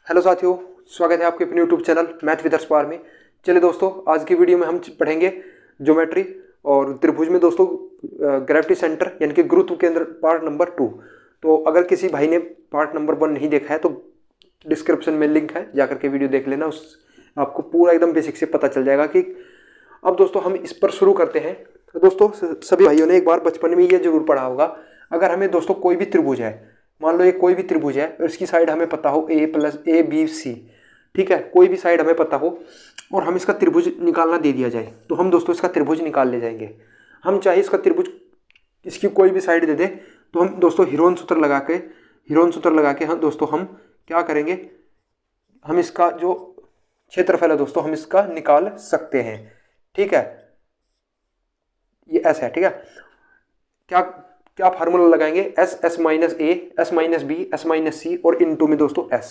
Hello साथियों, स्वागत है आपके अपने यूट्यूब चैनल मैथ विद हर्ष में। चलिए दोस्तों, आज की वीडियो में हम पढ़ेंगे ज्योमेट्री और त्रिभुज में दोस्तों ग्रेविटी सेंटर यानी कि गुरुत्व केंद्र पार्ट नंबर 2। तो अगर किसी भाई ने पार्ट नंबर 1 नहीं देखा है तो डिस्क्रिप्शन में लिंक है, जाकर के वीडियो देख लेना। उस आपको पूरा एकदम बेसिक से पता चल जाएगा कि अब दोस्तों हम इस पर शुरू करते हैं। तो दोस्तों सभी भाइयों ने एक बार बचपन में ये जरूर पढ़ा होगा, अगर हमें दोस्तों कोई भी त्रिभुज है, मान लो ये कोई भी त्रिभुज है और इसकी साइड हमें पता हो a+a+b+c, ठीक है, कोई भी साइड हमें पता हो और हम इसका त्रिभुज निकालना दे दिया जाए तो हम दोस्तों इसका त्रिभुज निकाल ले जाएंगे। हम चाहे इसका त्रिभुज इसकी कोई भी साइड दे दे तो हम दोस्तों हीरोन सूत्र लगा के हम दोस्तों हम क्या करेंगे, हम इसका जो क्षेत्रफल है दोस्तों हम इसका निकाल सकते हैं। ठीक है, ये ऐसा है। ठीक है, क्या फार्मूला लगाएंगे, s minus a, s minus b, s minus c और इनटू में दोस्तों s।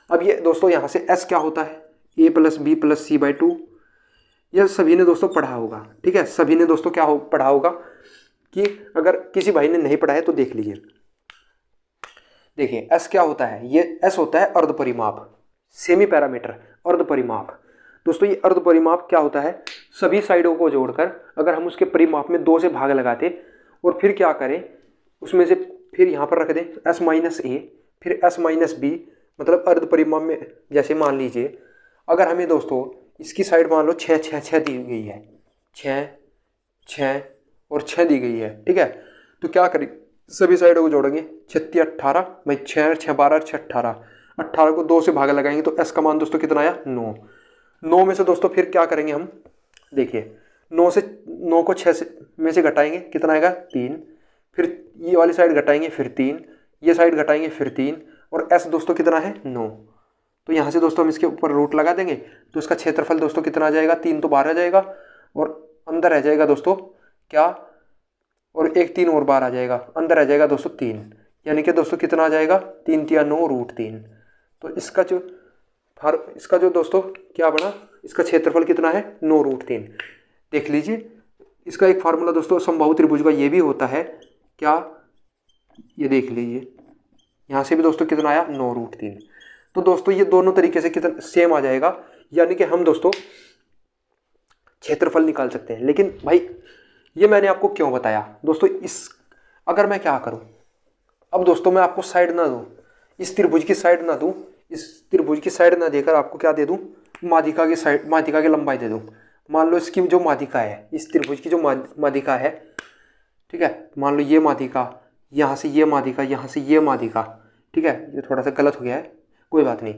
अब ये दोस्तों यहाँ से s क्या होता है, a+b+c/2। यह सभी ने दोस्तों पढ़ा होगा। ठीक है, सभी ने दोस्तों क्या पढ़ा होगा कि अगर किसी भाई ने नहीं पढ़ा है तो देख लीजिए। देखिए s क्या होता है, ये s होता है अर्ध परिमाप, सेमी पैरामीटर, अर्ध परिमाप। दोस्तों ये अर्ध परिमाप क्या होता है, सभी साइडों को जोड़कर अगर हम उसके परिमाप में 2 से भाग लगाते और फिर क्या करें, उसमें से फिर यहाँ पर रख दें s माइनस a, फिर s माइनस b, मतलब अर्ध परिमाप में जैसे मान लीजिए अगर हमें दोस्तों इसकी साइड मान लो 6 6 6 दी गई है, 6 6 और 6 दी गई है। ठीक है, तो क्या करें, सभी साइडों को जोड़ेंगे, 6 18 भाई, 6 6 12 6 18, 18 को 2 से भाग लगाएंगे तो s का मान दोस्तों कितना आया, 9। 9 में से दोस्तों फिर क्या करेंगे हम, देखिए 9 को 6 में से घटाएंगे, कितना आएगा 3, फिर ये वाली साइड घटाएंगे फिर 3, ये साइड घटाएंगे फिर 3 और s दोस्तों कितना है 9। तो यहाँ से दोस्तों हम इसके ऊपर रूट लगा देंगे तो इसका क्षेत्रफल दोस्तों कितना आ जाएगा, 3 तो बाहर आ जाएगा और अंदर रह जाएगा दोस्तों क्या, और एक 3 और बाहर आ जाएगा, अंदर रह जाएगा दोस्तों 3, यानी कि दोस्तों कितना आ जाएगा 3 3 9 √3। तो इसका जो दोस्तों क्या बना, इसका क्षेत्रफल कितना है 9√3। देख लीजिए इसका एक फार्मूला दोस्तों समबाहु त्रिभुज का ये भी होता है क्या, ये देख लीजिए यहाँ से भी दोस्तों कितना आया 9√3। तो दोस्तों ये दोनों तरीके से कितना सेम आ जाएगा, यानी कि हम दोस्तों क्षेत्रफल निकाल सकते हैं। लेकिन भाई ये मैंने आपको क्यों बताया दोस्तों, इस अगर मैं क्या करूं, अब दोस्तों मैं आपको साइड ना दूं, इस त्रिभुज की साइड ना दूं, इस त्रिभुज की साइड ना देकर आपको क्या दे दूं, माध्यिका की साइड, माध्यिका की लंबाई दे दूं। मान लो इसकी जो माध्यिका है, इस त्रिभुज की जो माध्यिका है, ठीक है, मान लो ये माध्यिका, यहाँ से ये माध्यिका, यहाँ से ये माध्यिका। ठीक है, ये थोड़ा सा गलत हो गया है, कोई बात नहीं।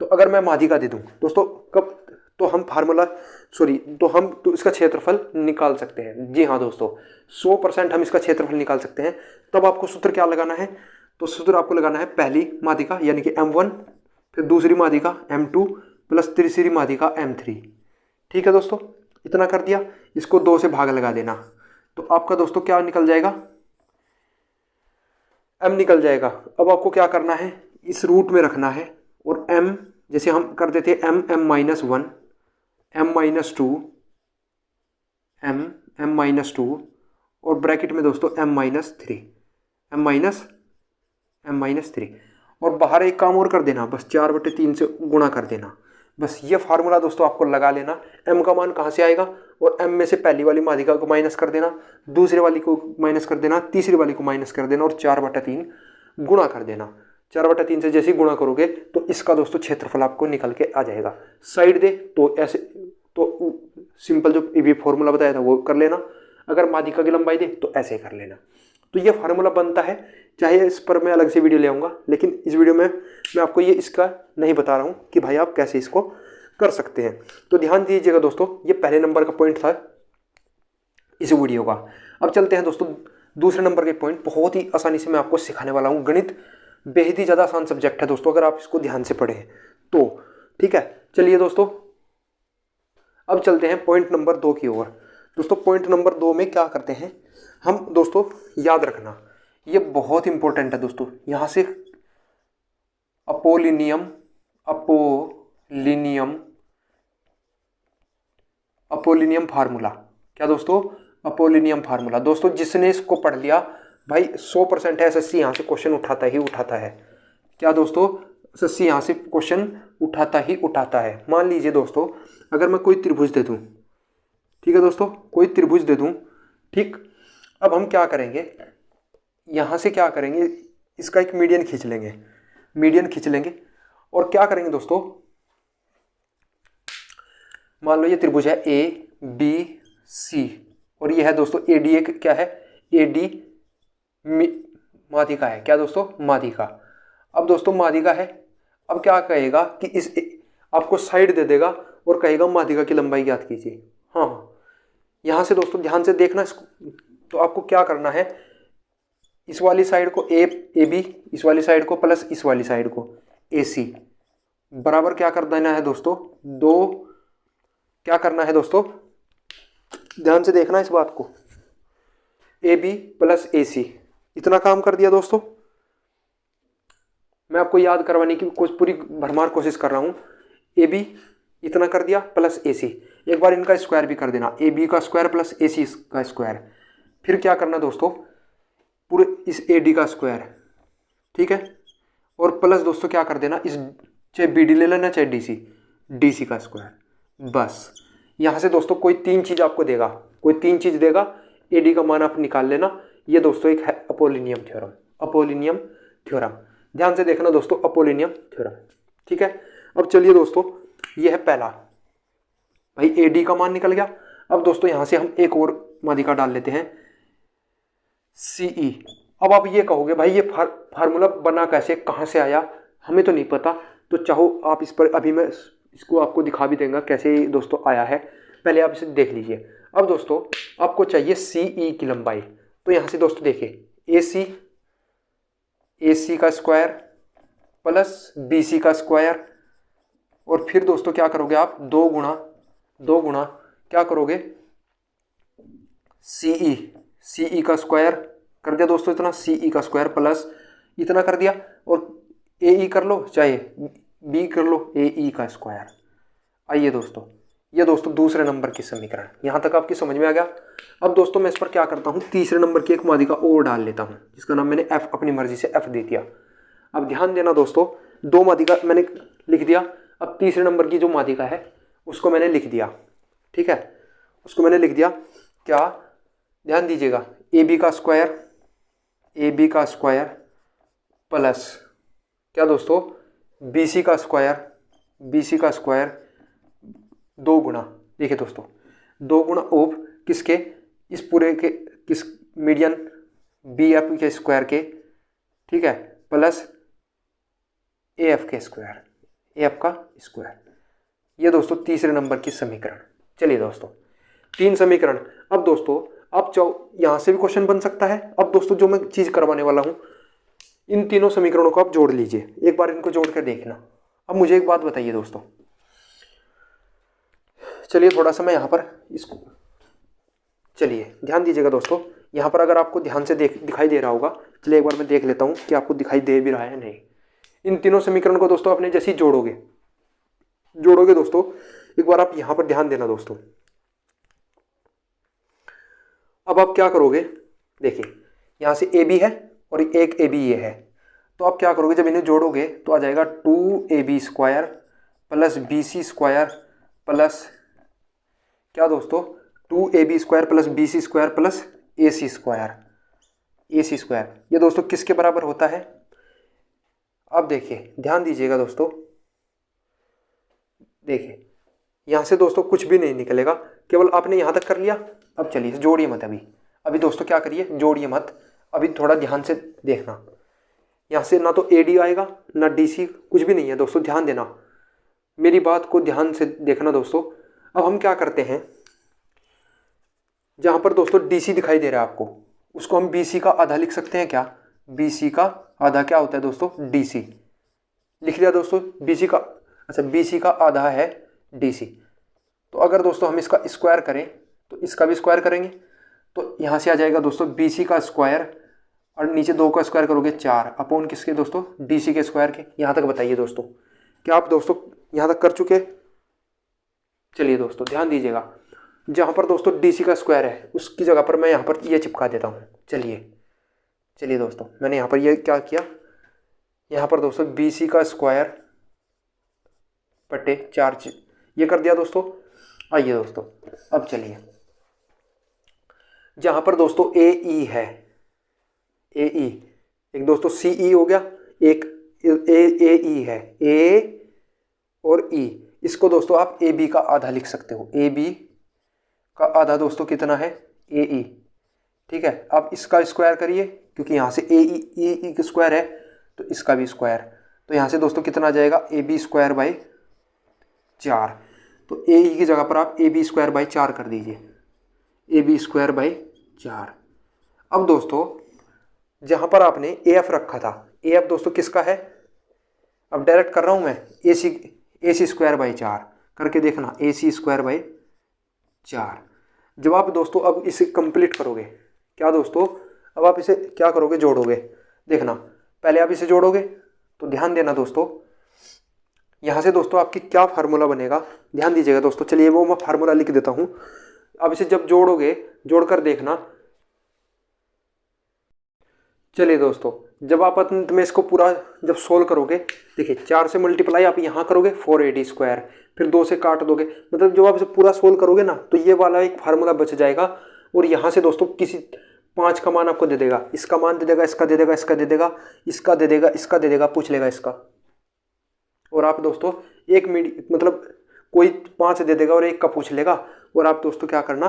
तो अगर मैं माध्यिका दे दूं दोस्तों, कब तो हम तो इसका क्षेत्रफल निकाल सकते हैं। जी हाँ दोस्तों, 100% हम इसका क्षेत्रफल निकाल सकते हैं। तब आपको सूत्र क्या लगाना है, तो सूत्र आपको लगाना है पहली माध्यिका यानी कि m1, फिर दूसरी माध्यिका m2 प्लस तीसरी माध्यिका m3। ठीक है दोस्तों, इतना कर दिया, इसको 2 से भाग लगा देना तो आपका दोस्तों क्या निकल जाएगा, m निकल जाएगा। अब आपको क्या करना है, इस रूट में रखना है और m जैसे हम कर देते हैं m -1, m -2 और ब्रैकेट में दोस्तों m-3 और बाहर एक काम और कर देना, बस 4/3 से गुणा कर देना। बस ये फार्मूला दोस्तों आपको लगा लेना। m का मान कहाँ से आएगा, और m में से पहली वाली माध्यिका को माइनस कर देना, दूसरे वाली को माइनस कर देना, तीसरी वाली को माइनस कर देना और 4/3 गुणा कर देना। 4/3 से जैसे ही गुणा करोगे तो इसका दोस्तों क्षेत्रफल आपको निकल के आ जाएगा। साइड दे तो ऐसे, तो सिंपल जो ये फार्मूला बताया था वो कर लेना, अगर माध्यिका की लंबाई दे तो ऐसे कर लेना। तो ये फार्मूला बनता है, चाहे इस पर मैं अलग से वीडियो ले आऊँगा, लेकिन इस वीडियो में मैं आपको ये इसका नहीं बता रहा हूँ कि भाई आप कैसे इसको कर सकते हैं। तो ध्यान दीजिएगा दोस्तों, ये पहले नंबर का पॉइंट था इस वीडियो का। अब चलते हैं दोस्तों दूसरे नंबर के पॉइंट, बहुत ही आसानी से मैं आपको सिखाने वाला हूँ। गणित बेहद ही ज़्यादा आसान सब्जेक्ट है दोस्तों, अगर आप इसको ध्यान से पढ़ें तो। ठीक है, चलिए दोस्तों अब चलते हैं पॉइंट नंबर 2 की ओर। दोस्तों पॉइंट नंबर 2 में क्या करते हैं हम दोस्तों, याद रखना ये बहुत इंपॉर्टेंट है दोस्तों। यहाँ से अपोलिनियम फार्मूला, क्या दोस्तों, अपोलिनियम फार्मूला। दोस्तों जिसने इसको पढ़ लिया भाई 100% है, एसएससी यहाँ से क्वेश्चन उठाता है। क्या दोस्तों, एसएससी यहाँ से क्वेश्चन उठाता ही उठाता है। मान लीजिए दोस्तों, अगर मैं कोई त्रिभुज दे दूँ, ठीक है दोस्तों, कोई त्रिभुज दे दूँ, ठीक। अब हम क्या करेंगे, यहाँ से क्या करेंगे, इसका एक मीडियन खींच लेंगे, मीडियन खींच लेंगे और क्या करेंगे दोस्तों, मान लो ये त्रिभुज है ए बी सी और ये है दोस्तों ए डी, एक क्या है ए डी माध्यिका है, क्या दोस्तों, माध्यिका। अब दोस्तों माध्यिका है, अब क्या कहेगा कि इस आपको साइड दे देगा और कहेगा माध्यिका की लंबाई ज्ञात कीजिए। हाँ, यहाँ से दोस्तों ध्यान से देखना इसको, तो आपको क्या करना है, इस वाली साइड को ए बी, इस वाली साइड को प्लस इस वाली साइड को ए सी बराबर क्या कर देना है दोस्तों, दो, क्या करना है दोस्तों, ध्यान से देखना इस बात को, ए बी प्लस ए सी, इतना काम कर दिया दोस्तों। मैं आपको याद करवाने की पूरी भरमार कोशिश कर रहा हूँ। ए बी इतना कर दिया प्लस ए सी, एक बार इनका स्क्वायर भी कर देना, ए बी का स्क्वायर प्लस ए सी का स्क्वायर। फिर क्या करना दोस्तों, पूरे इस ए डी का स्क्वायर, ठीक है, और प्लस दोस्तों क्या कर देना, इस चाहे बी डी ले लेना चाहे डी सी का स्क्वायर। बस यहाँ से दोस्तों कोई तीन चीज़ आपको देगा, कोई तीन चीज़ देगा, ए डी का मान आप निकाल लेना। ये दोस्तों एक है अपोलिनियम थ्योरम, अपोलिनियम थ्योरम, ध्यान से देखना दोस्तों, अपोलिनियम थ्योरम, ठीक है। अब चलिए दोस्तों, ये है पहला, भाई ए डी का मान निकल गया। अब दोस्तों यहाँ से हम एक और माध्यिका डाल लेते हैं, सी ई। अब आप ये कहोगे भाई ये फार्मूला बना कैसे, कहाँ से आया, हमें तो नहीं पता, तो चाहो आप इस पर, अभी मैं इसको आपको दिखा भी देंगे कैसे दोस्तों आया है, पहले आप इसे देख लीजिए। अब दोस्तों आपको चाहिए सी ई की लंबाई, तो यहाँ से दोस्तों देखिए ए सी का स्क्वायर प्लस बी सी का स्क्वायर, और फिर दोस्तों क्या करोगे आप, दो गुणा क्या करोगे, सी ई का स्क्वायर कर दिया दोस्तों, इतना सी ई का स्क्वायर प्लस इतना कर दिया, और ए ई कर लो चाहे बी कर लो, ए ई का स्क्वायर। आइए दोस्तों, ये दोस्तों दूसरे नंबर की समीकरण, यहाँ तक आपकी समझ में आ गया। अब दोस्तों मैं इस पर क्या करता हूँ, तीसरे नंबर की एक माध्यिका और डाल लेता हूँ, जिसका नाम मैंने एफ, अपनी मर्जी से एफ दे दिया। अब ध्यान देना दोस्तों, दो माध्यिका मैंने लिख दिया, अब तीसरे नंबर की जो माध्यिका है उसको मैंने लिख दिया, ठीक है, उसको मैंने लिख दिया, क्या, ध्यान दीजिएगा, ए बी का स्क्वायर प्लस क्या दोस्तों, बी सी का स्क्वायर, दो गुणा, देखिए दोस्तों, दो गुणा ऑफ किसके, इस पूरे के, किस मीडियन बी एफ के स्क्वायर के, ठीक है, प्लस ए एफ के स्क्वायर, ए एफ का स्क्वायर। ये दोस्तों तीसरे नंबर की समीकरण। चलिए दोस्तों, तीन समीकरण। अब दोस्तों आप चाहो यहाँ से भी क्वेश्चन बन सकता है। अब दोस्तों जो मैं चीज़ करवाने वाला हूँ, इन तीनों समीकरणों को आप जोड़ लीजिए, एक बार इनको जोड़ कर देखना। अब मुझे एक बात बताइए दोस्तों, चलिए थोड़ा सा मैं यहाँ पर इसको, चलिए ध्यान दीजिएगा दोस्तों, यहाँ पर अगर आपको ध्यान से दिखाई दे रहा होगा, चलिए एक बार मैं देख लेता हूँ कि आपको दिखाई दे भी रहा है नहीं। इन तीनों समीकरण को दोस्तों आपने जैसे ही जोड़ोगे दोस्तों, एक बार आप यहाँ पर ध्यान देना दोस्तों। अब आप क्या करोगे, देखिए यहाँ से ए बी है और एक ए बी ये है, तो आप क्या करोगे, जब इन्हें जोड़ोगे तो आ जाएगा 2ab square plus B C square plus क्या दोस्तों, 2ab square plus B C square plus A C square. ये दोस्तों किसके बराबर होता है, अब देखिए ध्यान दीजिएगा दोस्तों, देखिए यहाँ से दोस्तों कुछ भी नहीं निकलेगा, केवल आपने यहाँ तक कर लिया। अब चलिए जोड़िए मत, अभी दोस्तों क्या करिए, जोड़िए मत, अभी थोड़ा ध्यान से देखना। यहाँ से ना तो ए डी आएगा ना डी सी, कुछ भी नहीं है दोस्तों, ध्यान देना, मेरी बात को ध्यान से देखना दोस्तों। अब हम क्या करते हैं, जहाँ पर दोस्तों डी सी दिखाई दे रहा है आपको, उसको हम बी सी का आधा लिख सकते हैं क्या, बी सी का आधा क्या होता है दोस्तों, डी सी, लिख लिया दोस्तों, बी सी का, अच्छा बी सी का आधा है डी सी। तो अगर दोस्तों हम इसका स्क्वायर करें तो इसका भी स्क्वायर करेंगे, तो यहाँ से आ जाएगा दोस्तों बी सी का स्क्वायर, और नीचे 2 का स्क्वायर करोगे 4 अपॉन किसके दोस्तों, डी सी के स्क्वायर के। यहाँ तक बताइए दोस्तों, क्या आप दोस्तों यहाँ तक कर चुके। चलिए दोस्तों ध्यान दीजिएगा, जहाँ पर दोस्तों डी सी का स्क्वायर है उसकी जगह पर मैं यहाँ पर ये चिपका देता हूँ। चलिए दोस्तों, मैंने यहाँ पर ये क्या किया, यहाँ पर दोस्तों BC का स्क्वायर बटे 4 ये कर दिया दोस्तों। आइए दोस्तों अब चलिए, जहाँ पर दोस्तों AE है, AE एक दोस्तों CE हो गया, एक AE है, A और E, इसको दोस्तों आप AB का आधा लिख सकते हो। AB का आधा दोस्तों कितना है, AE। ठीक है, आप इसका स्क्वायर करिए, क्योंकि यहाँ से AE का स्क्वायर है तो इसका भी स्क्वायर, तो यहाँ से दोस्तों कितना आ जाएगा, AB स्क्वायर बाई 4। तो AE की जगह पर आप AB स्क्वायर बाई 4 कर दीजिए, AB स्क्वायर बाई 4। अब दोस्तों जहाँ पर आपने AF रखा था, AF दोस्तों किसका है, अब डायरेक्ट कर रहा हूँ मैं, AC स्क्वायर बाई 4 करके देखना, AC स्क्वायर बाई 4। जब आप दोस्तों अब इसे कंप्लीट करोगे, क्या दोस्तों, अब आप इसे क्या करोगे, जोड़ोगे। देखना, पहले आप इसे जोड़ोगे तो ध्यान देना दोस्तों, यहाँ से दोस्तों आपकी क्या फार्मूला बनेगा, ध्यान दीजिएगा दोस्तों। चलिए वो मैं फार्मूला लिख देता हूँ। अब इसे जब जोड़ोगे, जोड़कर देखना। चलिए दोस्तों, जब आप अंत में इसको पूरा जब सोल्व करोगे, देखिए 4 से मल्टीप्लाई आप यहाँ करोगे 4AD स्क्वायर, फिर 2 से काट दोगे, मतलब जब आप इसे पूरा सोल्व करोगे ना, तो ये वाला एक फार्मूला बच जाएगा। और यहाँ से दोस्तों किसी 5 का मान आपको दे देगा, इसका मान दे देगा, इसका दे देगा, इसका दे देगा, इसका दे देगा, इसका दे देगा, पूछ लेगा इसका। और आप दोस्तों एक मतलब कोई 5 दे देगा और 1 का पूछ लेगा। और आप दोस्तों क्या करना,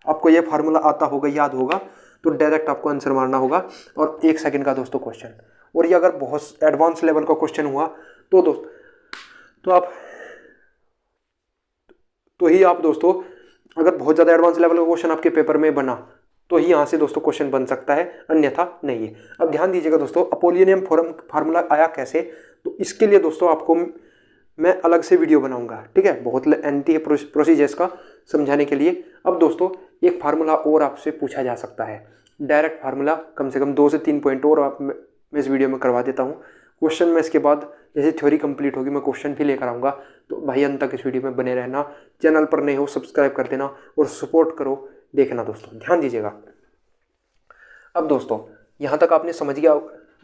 आपको ये फार्मूला आता होगा, याद होगा, तो डायरेक्ट आपको आंसर मारना होगा। और 1 सेकंड का दोस्तों क्वेश्चन। और ये अगर बहुत एडवांस लेवल का क्वेश्चन हुआ तो आप दोस्तों अगर बहुत ज़्यादा एडवांस लेवल का क्वेश्चन आपके पेपर में बना तो ही यहाँ से दोस्तों क्वेश्चन बन सकता है, अन्यथा नहीं है। अब ध्यान दीजिएगा दोस्तों, अपोलिनियम फार्मूला आया कैसे, तो इसके लिए दोस्तों आपको मैं अलग से वीडियो बनाऊंगा। ठीक है, बहुत लेंथी है प्रोसीजर इसका समझाने के लिए। अब दोस्तों एक फार्मूला और आपसे पूछा जा सकता है, डायरेक्ट फार्मूला, कम से कम 2 से 3 पॉइंट और मैं इस वीडियो में करवा देता हूँ। क्वेश्चन में इसके बाद जैसे थ्योरी कंप्लीट होगी, मैं क्वेश्चन भी लेकर आऊँगा। तो भाई अंत तक इस वीडियो में बने रहना, चैनल पर नए हो सब्सक्राइब कर देना और सपोर्ट करो, देखना दोस्तों, ध्यान दीजिएगा। अब दोस्तों यहाँ तक आपने समझ गया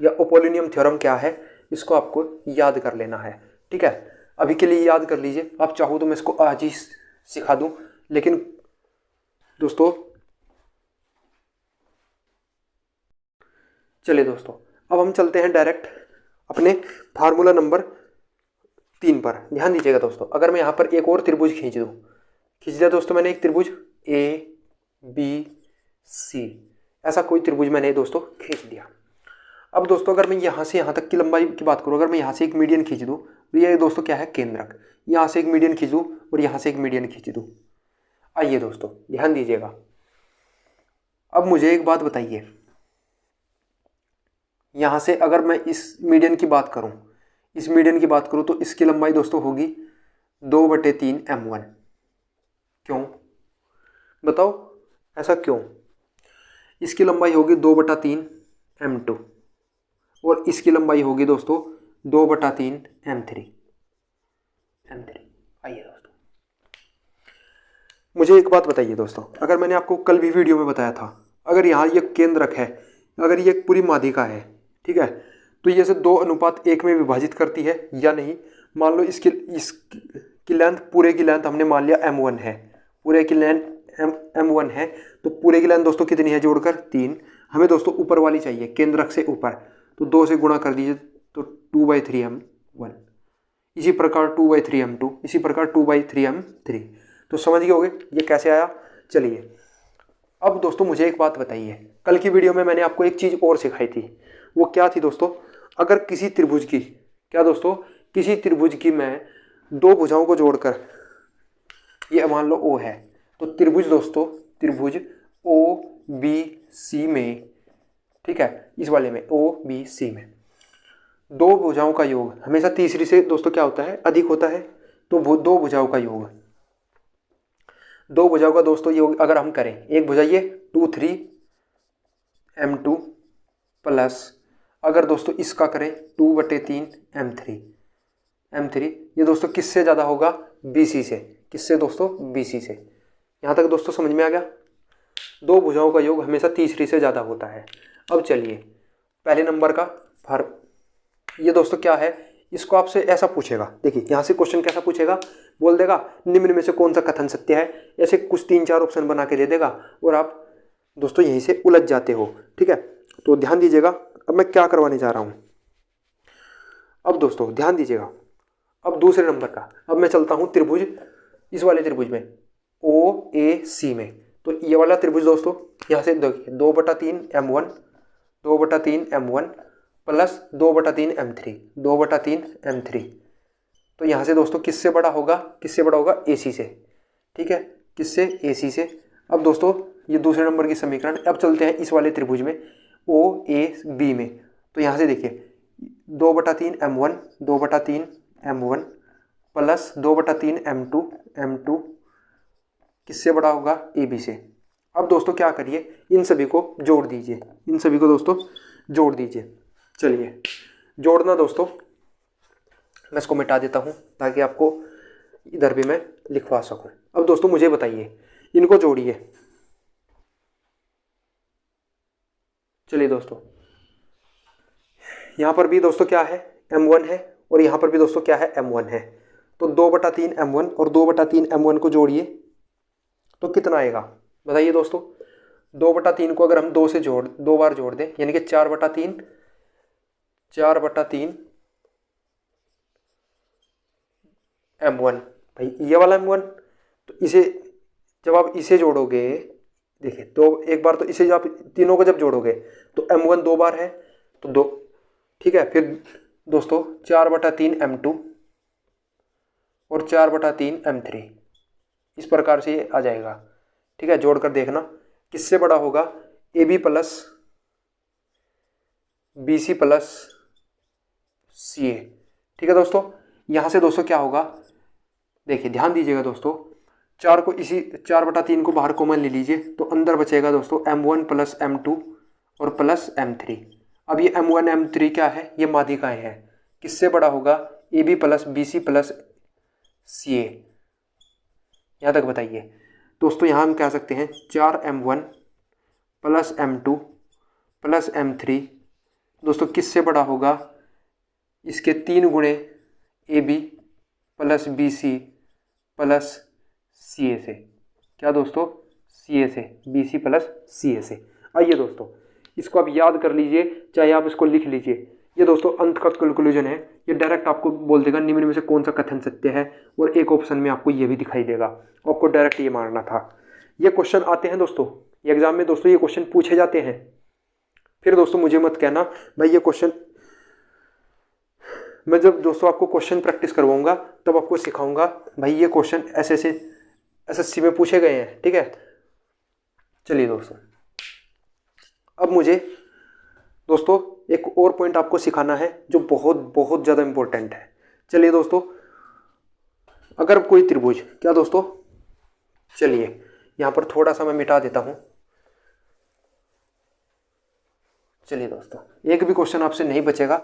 या अपोलिनियम थ्योरम क्या है, इसको आपको याद कर लेना है। ठीक है, अभी के लिए याद कर लीजिए, आप चाहो तो मैं इसको आज ही सिखा दूं, लेकिन दोस्तों चलिए दोस्तों अब हम चलते हैं डायरेक्ट अपने फार्मूला नंबर 3 पर। ध्यान दीजिएगा दोस्तों, अगर मैं यहाँ पर एक और त्रिभुज खींच दिया दोस्तों, मैंने एक त्रिभुज ABC, ऐसा कोई त्रिभुज मैंने दोस्तों खींच दिया। अब दोस्तों अगर मैं यहाँ से यहाँ तक की लंबाई की बात करूँ, अगर मैं यहाँ से एक मीडियन खींच दूँ, तो ये दोस्तों क्या है, केंद्रक। यहाँ से एक मीडियन खींच दूँ और यहाँ से एक मीडियन खींच दूँ। आइए दोस्तों ध्यान दीजिएगा, अब मुझे एक बात बताइए, यहाँ से अगर मैं इस मीडियन की बात करूँ, तो इसकी लंबाई दोस्तों होगी 2/3 m1। क्यों बताओ, ऐसा क्यों? इसकी लंबाई होगी 2/3 m2 और इसकी लंबाई होगी दोस्तों 2/3 m3। आइए दोस्तों मुझे एक बात बताइए दोस्तों, अगर मैंने आपको कल भी वीडियो में बताया था, अगर यहाँ ये केंद्रक है, अगर ये पूरी माध्यिका है, ठीक है, तो ये से 2:1 में विभाजित करती है या नहीं। मान लो इसकी लेंथ, पूरे की लेंथ हमने मान लिया m1 है, पूरे की लेंथ m1 है, तो पूरे की लेंथ दोस्तों कितनी है, जोड़कर 3। हमें दोस्तों ऊपर वाली चाहिए, केंद्रक से ऊपर, तो 2 से गुणा कर दीजिए, तो 2/3 m1, इसी प्रकार 2/3 m2, इसी प्रकार 2/3 m3। तो समझ गए होगे ये कैसे आया। चलिए अब दोस्तों मुझे एक बात बताइए, कल की वीडियो में मैंने आपको एक चीज़ और सिखाई थी, वो क्या थी दोस्तों, अगर किसी त्रिभुज की, क्या दोस्तों, किसी त्रिभुज की मैं 2 भुजाओं को जोड़कर, ये मान लो O है, तो त्रिभुज दोस्तों, त्रिभुज OBC में, ठीक है, इस वाले में OBC में 2 भुजाओं का योग हमेशा तीसरी से दोस्तों क्या होता है, अधिक होता है। तो 2 भुजाओं का योग, 2 भुजाओं का दोस्तों योग अगर हम करें, एक भुजा ये 2/3 m2 प्लस, अगर दोस्तों इसका करें 2/3 m3, ये दोस्तों किससे ज़्यादा होगा, BC से। किससे दोस्तों, BC से। यहाँ तक दोस्तों समझ में आ गया, 2 भुजाओं का योग हमेशा तीसरी से ज़्यादा होता है। अब चलिए पहले नंबर का ये दोस्तों क्या है, इसको आपसे ऐसा पूछेगा, देखिए यहाँ से क्वेश्चन कैसा पूछेगा, बोल देगा निम्न में से कौन सा कथन सत्य है, ऐसे कुछ 3-4 ऑप्शन बना के दे देगा और आप दोस्तों यहीं से उलझ जाते हो। ठीक है, तो ध्यान दीजिएगा अब मैं क्या करवाने जा रहा हूँ। अब दोस्तों ध्यान दीजिएगा, अब दूसरे नंबर का, अब मैं चलता हूँ त्रिभुज, इस वाले त्रिभुज में OAC में। तो ये वाला त्रिभुज दोस्तों यहाँ से देखिए 2/3 M1 2/3 M1 plus 2/3 M3 2/3 M3। तो यहाँ से दोस्तों किससे बड़ा होगा, किससे बड़ा होगा, AC से। ठीक है, किससे, AC से। अब दोस्तों ये दूसरे नंबर की समीकरण। अब चलते हैं इस वाले त्रिभुज में OAB में। तो यहाँ से देखिए 2/3 M1 2/3 M1 प्लस 2/3 M2 किससे बड़ा होगा, AB से। अब दोस्तों क्या करिए, इन सभी को जोड़ दीजिए, इन सभी को दोस्तों जोड़ दीजिए। चलिए जोड़ना दोस्तों, मैं इसको मिटा देता हूँ ताकि आपको इधर भी मैं लिखवा सकूँ। अब दोस्तों मुझे बताइए, इनको जोड़िए। चलिए दोस्तों यहाँ पर भी दोस्तों क्या है, M1 है और यहाँ पर भी दोस्तों क्या है, M1 है। तो 2/3 M1 और 2/3 M1 को जोड़िए तो कितना आएगा बताइए दोस्तों। 2/3 को अगर हम 2 बार जोड़ दें यानी कि 4/3 M1, भाई ये वाला M1। तो इसे जब आप इसे जोड़ोगे, देखिए तो एक बार तो इसे जब आप तीनों को जब जोड़ोगे तो M1 2 बार है तो 2। ठीक है, फिर दोस्तों 4/3 M2 और 4/3 M3, इस प्रकार से ये आ जाएगा। ठीक है, जोड़कर देखना किससे बड़ा होगा, AB plus BC plus CA। ठीक है दोस्तों, यहाँ से दोस्तों क्या होगा, देखिए ध्यान दीजिएगा दोस्तों, 4 को इसी 4/3 को बाहर कॉमन ले लीजिए तो अंदर बचेगा दोस्तों M1 प्लस M2 और प्लस M3। अब ये M1 M3 क्या है, ये माध्यिकाएं हैं, किससे बड़ा होगा, AB plus BC plus CA। यहाँ तक बताइए दोस्तों। यहाँ हम कह सकते हैं 4M1 plus M2 plus M3 दोस्तों किससे बड़ा होगा, इसके 3 गुणे AB plus BC plus CA से। क्या दोस्तों, CA से, BC प्लस CA से। आइए दोस्तों इसको आप याद कर लीजिए, चाहे आप इसको लिख लीजिए। ये दोस्तों अंत का कंक्लूजन है, ये डायरेक्ट आपको बोल देगा निम्न में से कौन सा कथन सत्य है, और एक ऑप्शन में आपको ये भी दिखाई देगा, आपको डायरेक्ट ये मारना था। ये क्वेश्चन आते हैं दोस्तों एग्जाम में, दोस्तों ये क्वेश्चन पूछे जाते हैं। फिर दोस्तों मुझे मत कहना भाई ये क्वेश्चन, मैं जब दोस्तों आपको क्वेश्चन प्रैक्टिस करवाऊंगा तब आपको सिखाऊंगा भाई ये क्वेश्चन ऐसे से SSC में पूछे गए हैं। ठीक है, चलिए दोस्तों अब मुझे दोस्तों एक और पॉइंट आपको सिखाना है जो बहुत बहुत ज़्यादा इम्पोर्टेंट है। चलिए दोस्तों, अगर कोई त्रिभुज, क्या दोस्तों, चलिए यहाँ पर थोड़ा सा मैं मिटा देता हूँ। चलिए दोस्तों एक भी क्वेश्चन आपसे नहीं बचेगा।